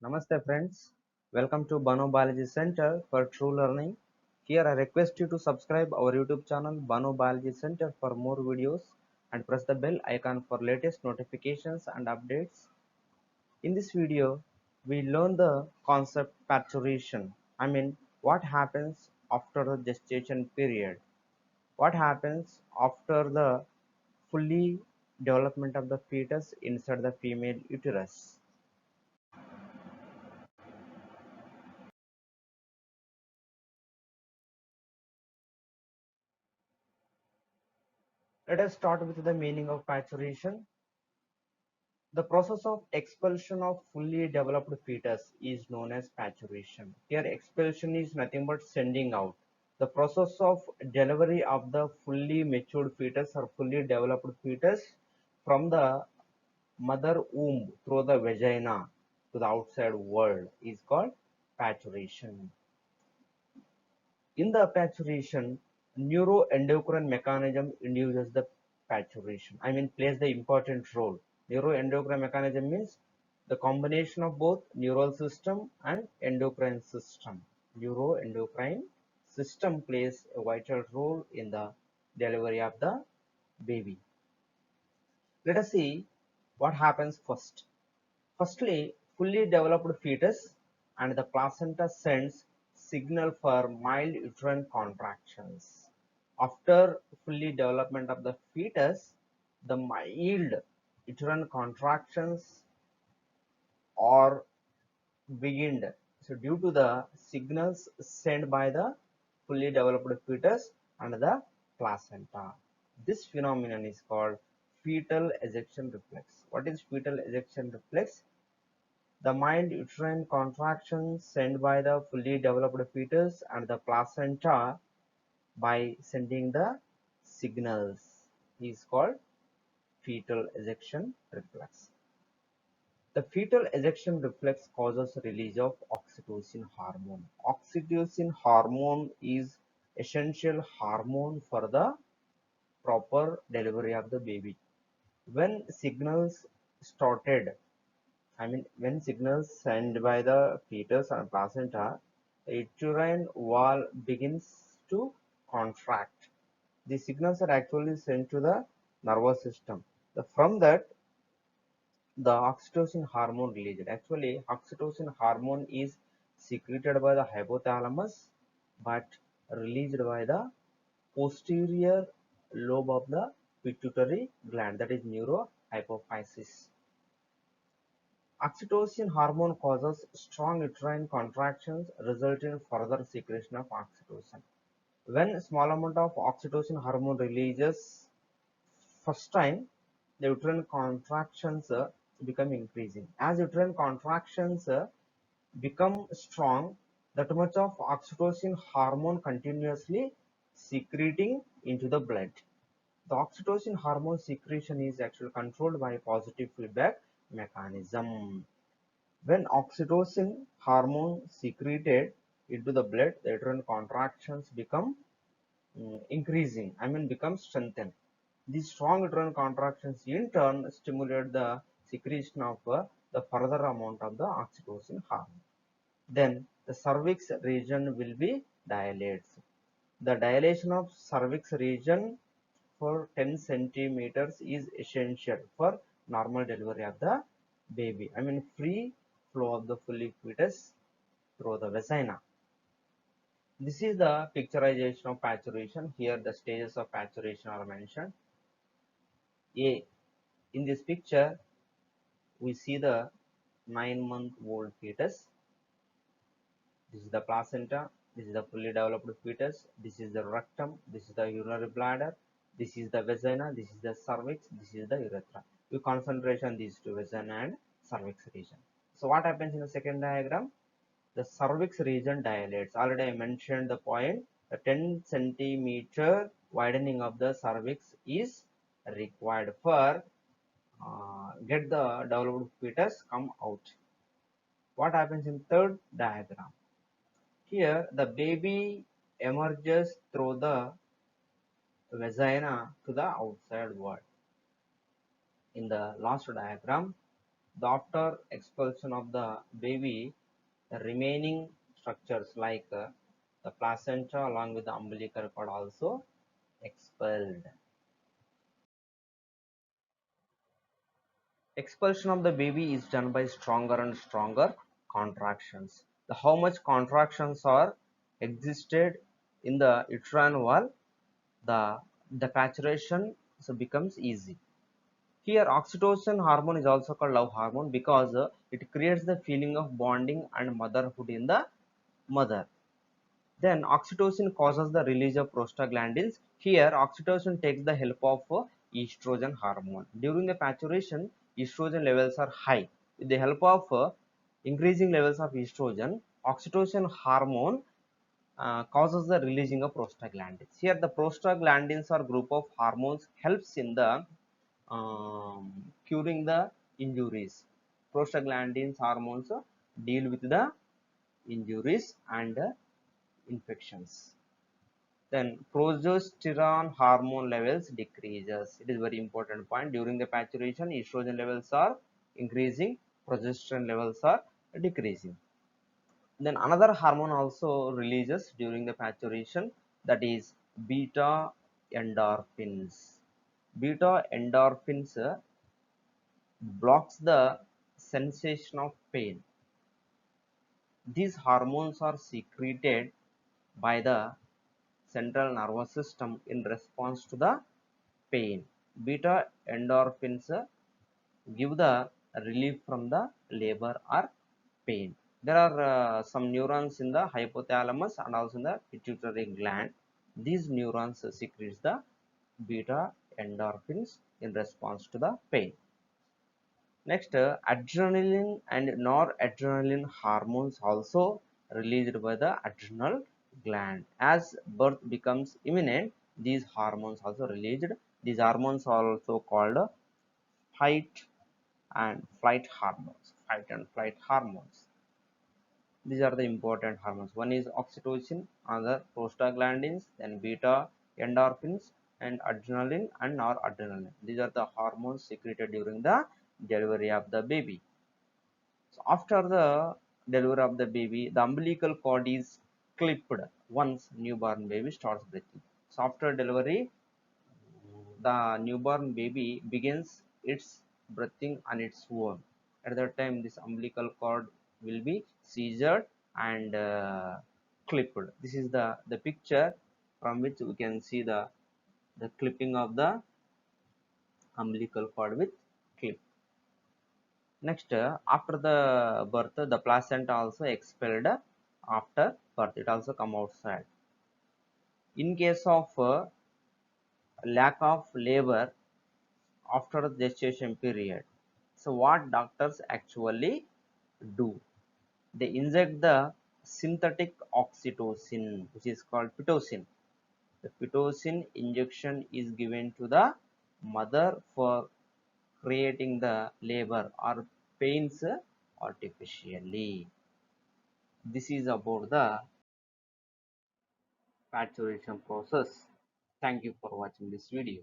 Namaste friends, welcome to Bano Biology Center for True Learning. Here I request you to subscribe our YouTube channel Bano Biology Center for more videos and press the bell icon for latest notifications and updates. In this video, we learn the concept parturition. What happens after the gestation period? What happens after the fully development of the fetus inside the female uterus? Let us start with the meaning of parturition. The process of expulsion of fully developed fetus is known as parturition. Here expulsion is nothing but sending out. The process of delivery of the fully matured fetus or fully developed fetus from the mother womb through the vagina to the outside world is called parturition. In the parturition, neuroendocrine mechanism induces the parturition. Plays the important role. Neuroendocrine mechanism means the combination of both neural system and endocrine system. Neuroendocrine system plays a vital role in the delivery of the baby. Let us see what happens first. Firstly, fully developed fetus and the placenta sends signal for mild uterine contractions. After fully development of the fetus, the mild uterine contractions are beginned. So due to the signals sent by the fully developed fetus and the placenta. This phenomenon is called fetal ejection reflex. What is fetal ejection reflex? The mild uterine contractions sent by the fully developed fetus and the placenta by sending the signals is called fetal ejection reflex. The fetal ejection reflex causes release of oxytocin hormone. Oxytocin hormone is essential hormone for the proper delivery of the baby. When signals started when signals sent by the fetus and placenta, the uterine wall begins to contract. The signals are actually sent to the nervous system. From that, the oxytocin hormone released. Actually, oxytocin hormone is secreted by the hypothalamus but released by the posterior lobe of the pituitary gland, that is neurohypophysis. Oxytocin hormone causes strong uterine contractions resulting in further secretion of oxytocin. When small amount of oxytocin hormone releases first time, the uterine contractions become increasing. As uterine contractions become strong, that much of oxytocin hormone continuously secreting into the blood. The oxytocin hormone secretion is actually controlled by positive feedback mechanism. When oxytocin hormone secreted into the blood, the uterine contractions become increasing, become strengthened. These strong uterine contractions in turn stimulate the secretion of the further amount of the oxytocin hormone. Then the cervix region will be dilated. The dilation of cervix region for 10 centimeters is essential for normal delivery of the baby. Free flow of the fully fetus through the vagina. This is the picturization of parturition. Here the stages of parturition are mentioned. A. In this picture, we see the 9-month-old fetus. This is the placenta. This is the fully developed fetus. This is the rectum. This is the urinary bladder. This is the vagina. This is the cervix. This is the urethra. We concentrate on these two, vagina and cervix region. So what happens in the second diagram? The cervix region dilates. Already I mentioned the point. The 10 centimeter widening of the cervix is required for get the developed fetus come out. What happens in third diagram? Here the baby emerges through the vagina to the outside world. In the last diagram, After expulsion of the baby, the remaining structures like the placenta along with the umbilical cord also expelled. Expulsion of the baby is done by stronger and stronger contractions. How much contractions are existed in the uterine wall, the parturition so becomes easy. Here, oxytocin hormone is also called love hormone because it creates the feeling of bonding and motherhood in the mother. Then oxytocin causes the release of prostaglandins. Here, oxytocin takes the help of estrogen hormone. During the maturation, estrogen levels are high. With the help of increasing levels of estrogen, oxytocin hormone causes the releasing of prostaglandins. Here, the prostaglandins are group of hormones helps in the curing the injuries. Prostaglandins hormones deal with the injuries and infections. Then progesterone hormone levels decreases. It is very important point. During the maturation, estrogen levels are increasing, progesterone levels are decreasing. Then another hormone also releases during the maturation, that is beta endorphins. Beta endorphins blocks the sensation of pain. These hormones are secreted by the central nervous system in response to the pain. Beta endorphins give the relief from the labor or pain. There are some neurons in the hypothalamus and also in the pituitary gland. These neurons secretes the beta endorphins in response to the pain. Next, adrenaline and noradrenaline hormones also released by the adrenal gland. As birth becomes imminent, these hormones also released. These hormones are also called fight and flight hormones. Fight and flight hormones. These are the important hormones. One is oxytocin, another prostaglandins, then beta endorphins, and adrenaline and noradrenaline. These are the hormones secreted during the delivery of the baby. So after the delivery of the baby, the umbilical cord is clipped once newborn baby starts breathing. So after delivery, the newborn baby begins its breathing on its own. At that time, this umbilical cord will be seized and clipped. This is the picture from which we can see the clipping of the umbilical cord with clip. Next, after the birth, the placenta also expelled after birth. It also come outside. In case of lack of labor after the gestation period, so what doctors actually do? They inject the synthetic oxytocin, which is called pitocin. The pitocin injection is given to the mother for creating the labor or pains artificially. This is about the maturation process. Thank you for watching this video.